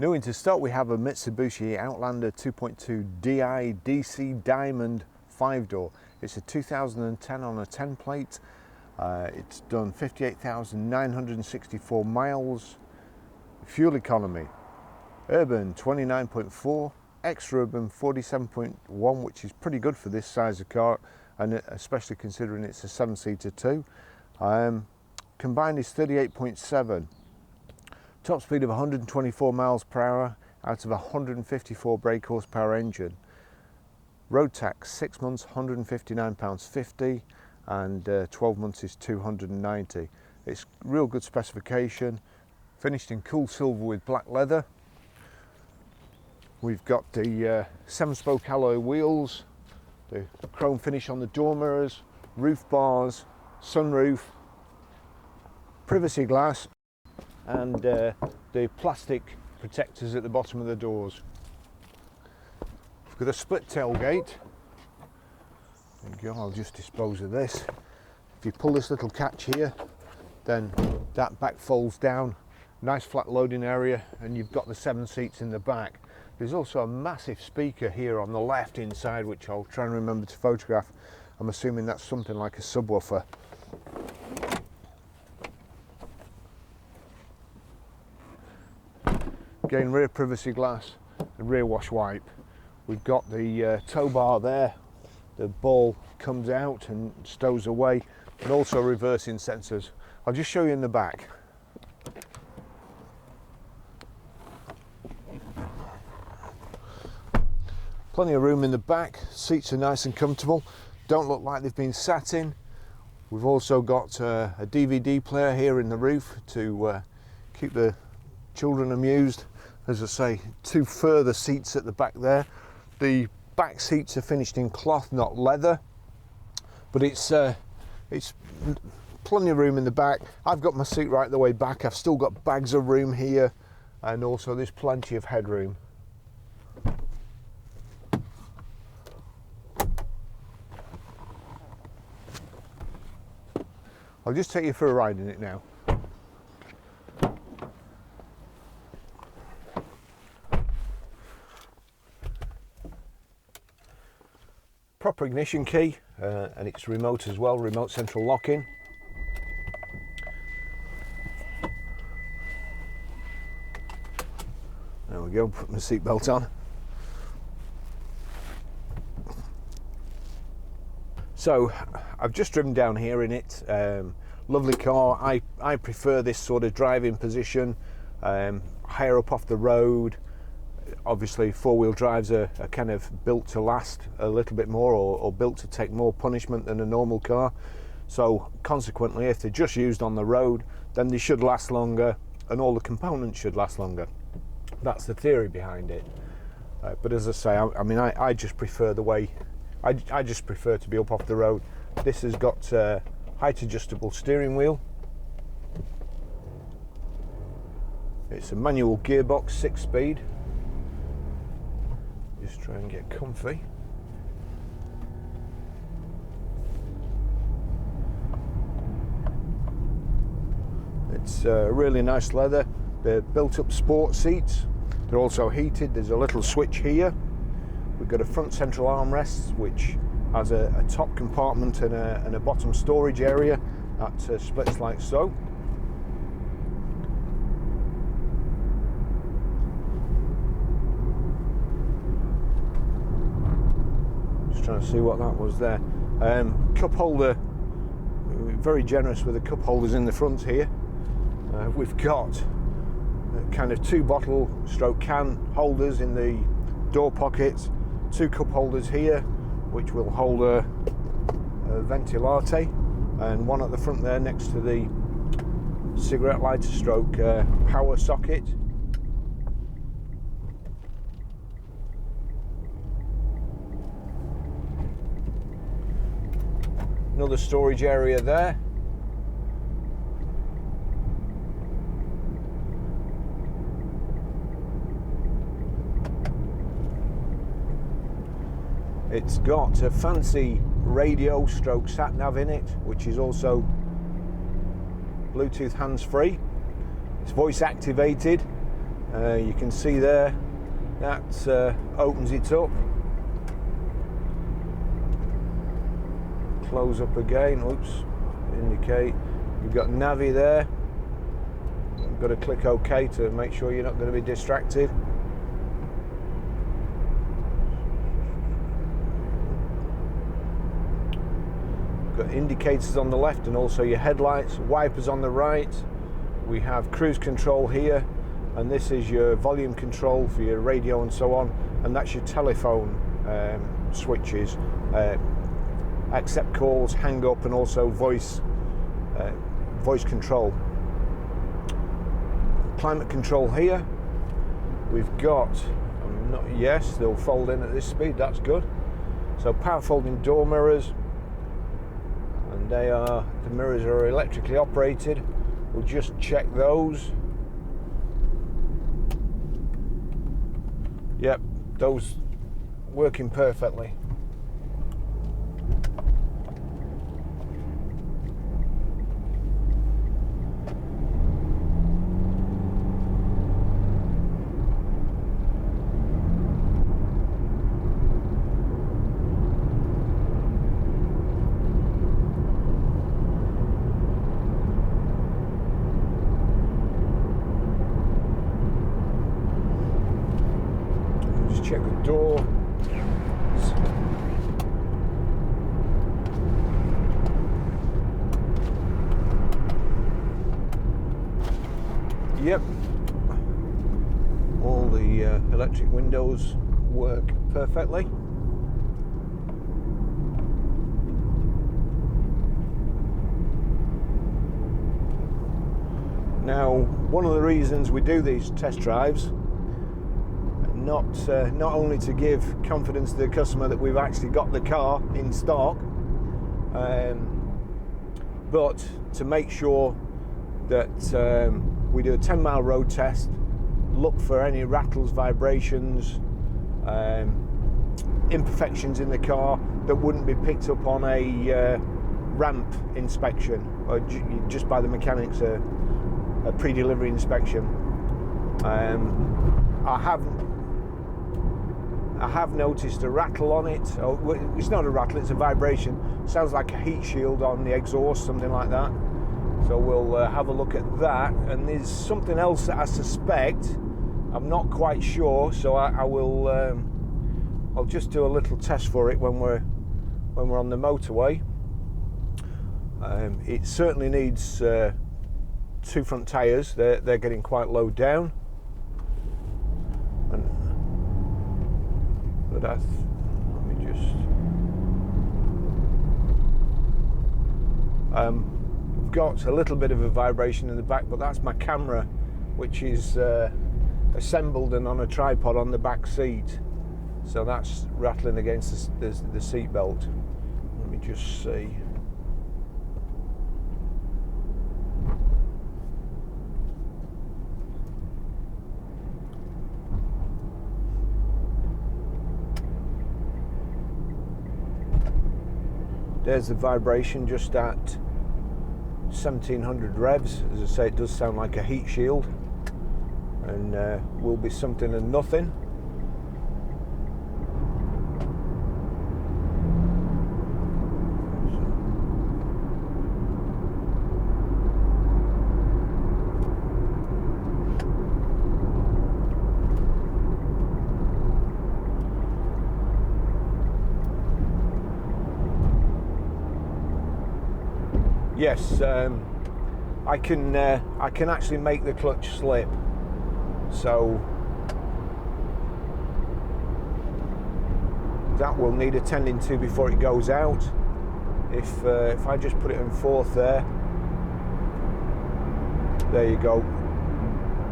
New into stock, we have a Mitsubishi Outlander 2.2 DI DC Diamond 5-door. It's a 2010 on a 10 plate. It's done 58,964 miles. Fuel economy, urban 29.4, extra-urban 47.1, which is pretty good for this size of car, and especially considering it's a 7-seater too. Combined is 38.7. Top speed of 124 miles per hour out of a 154 brake horsepower engine. Road tax 6 months, £159.50, and 12 months is £290. It's real good specification, finished in cool silver with black leather. We've got the 7-spoke alloy wheels, the chrome finish on the door mirrors, roof bars, sunroof, privacy glass, and the plastic protectors at the bottom of the doors. We've got a split tailgate. There you go, I'll just dispose of this. If you pull this little catch here, then that back folds down. Nice flat loading area, and you've got the 7 seats in the back. There's also a massive speaker here on the left inside, which I'll try and remember to photograph. I'm assuming that's something like a subwoofer. Again, rear privacy glass and rear wash wipe. We've got the tow bar there. The ball comes out and stows away, and also reversing sensors. I'll just show you in the back. Plenty of room in the back. Seats are nice and comfortable. Don't look like they've been sat in. We've also got a DVD player here in the roof to keep the children amused. As I say, 2 further seats at the back there. The back seats are finished in cloth, not leather, but it's plenty of room in the back. I've got my seat right the way back. I've still got bags of room here, and also there's plenty of headroom. I'll just take you for a ride in it now. Proper ignition key, and it's remote as well, remote central locking. There we go, put my seatbelt on. So I've just driven down here in it. Lovely car. I prefer this sort of driving position, higher up off the road. Obviously 4-wheel drives are kind of built to last a little bit more, or built to take more punishment than a normal car. So consequently, if they're just used on the road, then they should last longer, and all the components should last longer. That's the theory behind it. But as I say, I mean, I just prefer the way, I just prefer to be up off the road. This has got height adjustable steering wheel. It's a manual gearbox, 6-speed. Just try and get comfy. It's really nice leather. They're built-up sport seats. They're also heated. There's a little switch here. We've got a front central armrest, which has a top compartment and a bottom storage area that splits like so. Trying to see what that was there. Cup holder, very generous with the cup holders in the front here. We've got kind of 2 bottle stroke can holders in the door pockets, 2 cup holders here which will hold a ventilate, and one at the front there next to the cigarette lighter stroke power socket. Another storage area there. It's got a fancy radio stroke sat nav in it, which is also Bluetooth hands-free. It's voice activated. You can see there that opens it up. Close up again. Oops, indicate. You've got Navi there. You've got to click OK to make sure you're not going to be distracted. Got indicators on the left and also your headlights, wipers on the right. We have cruise control here, and this is your volume control for your radio and so on, and that's your telephone switches, accept calls, hang up, and also voice control. Climate control here. We've got, yes, they'll fold in at this speed, that's good. So power folding door mirrors. The mirrors are electrically operated. We'll just check those. Yep, those working perfectly. Check the door. Yep. All the electric windows work perfectly. Now, one of the reasons we do these test drives, not only to give confidence to the customer that we've actually got the car in stock, but to make sure that we do a 10-mile road test, look for any rattles, vibrations, imperfections in the car that wouldn't be picked up on a ramp inspection or just by the mechanics, a pre-delivery inspection. I have noticed a rattle on it. Oh, it's not a rattle, it's a vibration. Sounds like a heat shield on the exhaust, something like that. So we'll have a look at that. And there's something else that I suspect. I'm not quite sure, so I will. I'll just do a little test for it when we're on the motorway. It certainly needs 2 front tyres. They're getting quite low down. Let me just. We've got a little bit of a vibration in the back, but that's my camera, which is assembled and on a tripod on the back seat. So that's rattling against the seat belt. Let me just see. There's the vibration just at 1700 revs. As I say, it does sound like a heat shield, and will be something and nothing. Yes, I can actually make the clutch slip. So that will need attending to before it goes out. If I just put it in fourth there you go.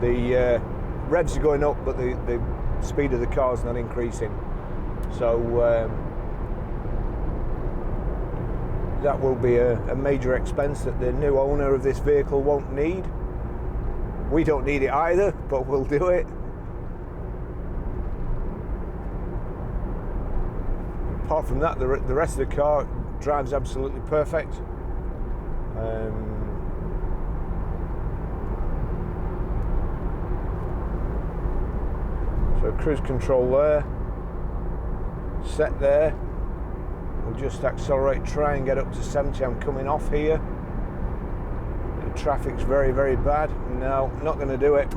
The revs are going up, but the speed of the car is not increasing. So that will be a major expense that the new owner of this vehicle won't need. We don't need it either, but we'll do it. Apart from that, the rest of the car drives absolutely perfect. cruise control there, set there. We'll just accelerate, try and get up to 70. I'm coming off here. The traffic's very, very bad. No, not going to do it.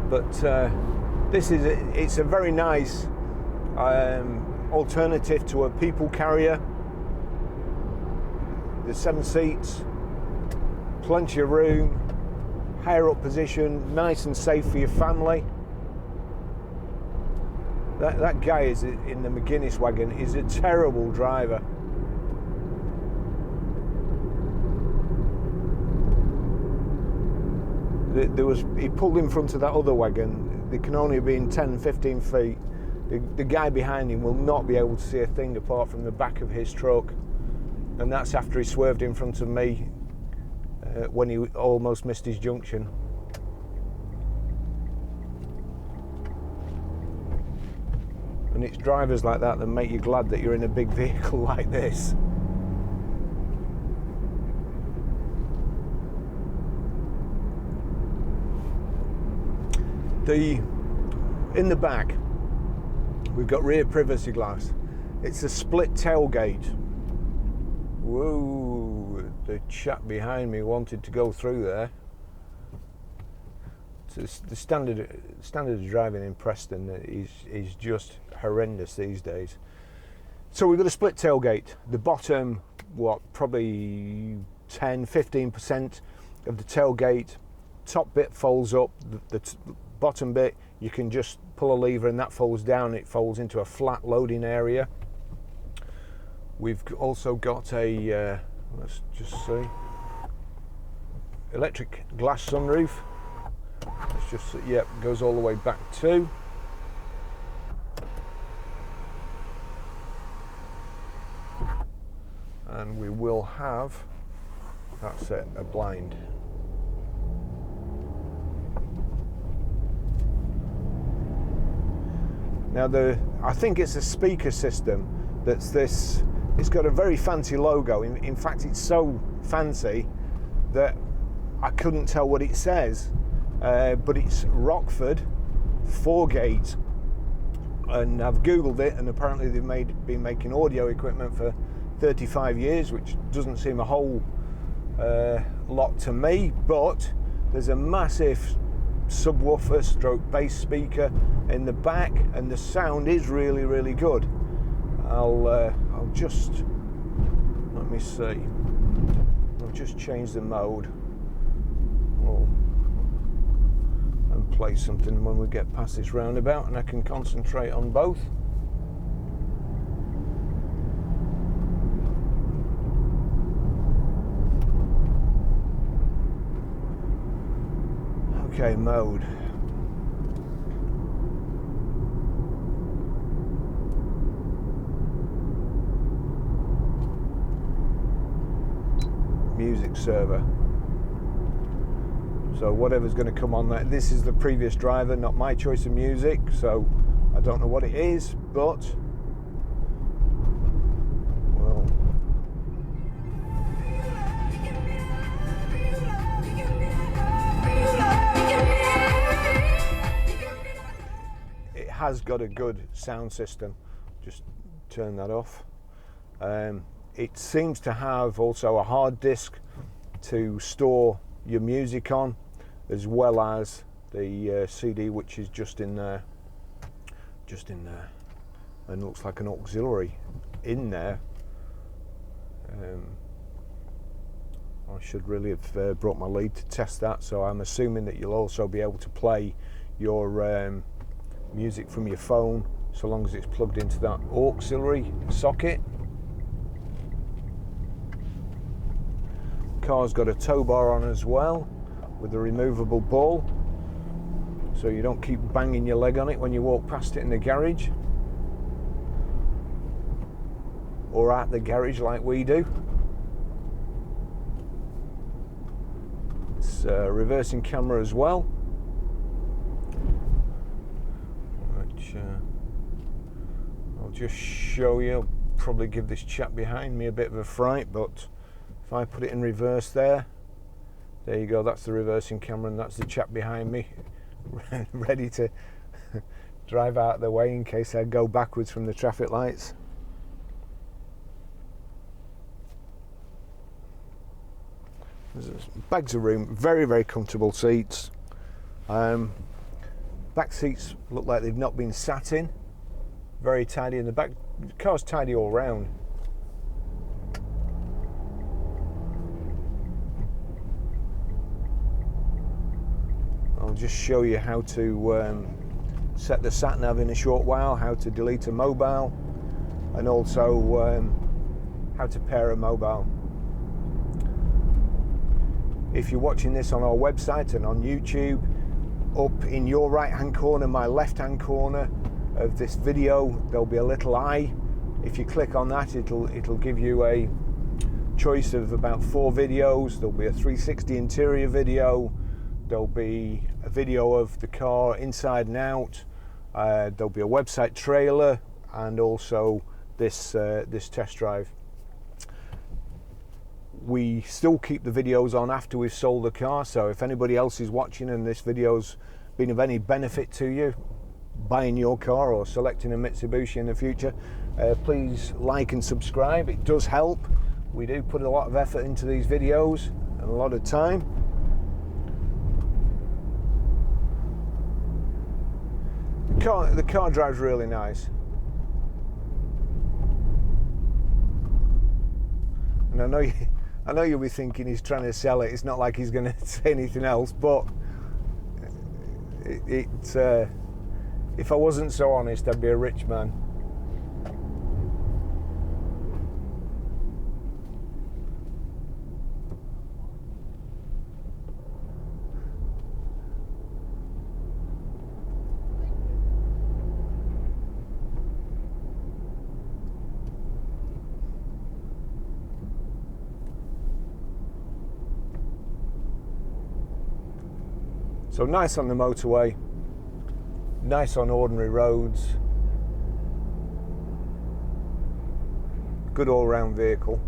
But it's a very nice alternative to a people carrier. The 7 seats, plenty of room, higher up position, nice and safe for your family. That guy is in the McGuinness wagon is a terrible driver. He pulled in front of that other wagon. They can only be in 10, 15 feet. The guy behind him will not be able to see a thing apart from the back of his truck. And that's after he swerved in front of me when he almost missed his junction. And it's drivers like that that make you glad that you're in a big vehicle like this. In the back, we've got rear privacy glass. It's a split tailgate. Whoa, the chap behind me wanted to go through there. The standard of driving in Preston is just horrendous these days. So we've got a split tailgate. The bottom, probably 10-15% of the tailgate, top bit folds up. The bottom bit, you can just pull a lever and that folds down. It folds into a flat loading area. We've also got a, let's just see, electric glass sunroof. Let's just see, yep, goes all the way back too. And we will have, that's it, a blind. Now I think it's a speaker system that's this, it's got a very fancy logo. In fact, it's so fancy that I couldn't tell what it says, but it's Rockford 4-gate. And I've Googled it, and apparently they've been making audio equipment for 35 years, which doesn't seem a whole lot to me, but there's a massive subwoofer stroke bass speaker in the back, and the sound is really, really good. I'll just, let me see, I'll just change the mode and play something when we get past this roundabout, and I can concentrate on both. Okay, mode. Music server. So whatever's going to come on there, this is the previous driver, not my choice of music, so I don't know what it is, but well, it has got a good sound system. Just turn that off. It seems to have also a hard disk to store your music on, as well as the CD, which is just in there, and looks like an auxiliary in there. I should really have brought my lead to test that, so I'm assuming that you'll also be able to play your music from your phone, so long as it's plugged into that auxiliary socket. Car's got a tow bar on as well, with a removable ball, so you don't keep banging your leg on it when you walk past it in the garage, or at the garage like we do. It's reversing camera as well, which I'll just show you. I'll probably give this chap behind me a bit of a fright, but if I put it in reverse there, There you go, that's the reversing camera, and that's the chap behind me ready to drive out of the way in case I go backwards from the traffic lights. There's bags of room, very, very comfortable seats. Back seats look like they've not been sat in. Very tidy in the back. The car's tidy all round. I'll just show you how to set the sat nav in a short while, how to delete a mobile, and also how to pair a mobile. If you're watching this on our website and on YouTube, up in your right hand corner, my left hand corner of this video, there'll be a little eye. If you click on that, it'll give you a choice of about 4 videos. There'll be a 360 interior video, there'll be a video of the car inside and out, there'll be a website trailer, and also this test drive. We still keep the videos on after we've sold the car, so if anybody else is watching and this video's been of any benefit to you buying your car or selecting a Mitsubishi in the future, please like and subscribe. It does help. We do put a lot of effort into these videos and a lot of time. The car drives really nice. And I know you'll be thinking he's trying to sell it. It's not like he's going to say anything else, but if I wasn't so honest, I'd be a rich man. So nice on the motorway, nice on ordinary roads, good all-round vehicle.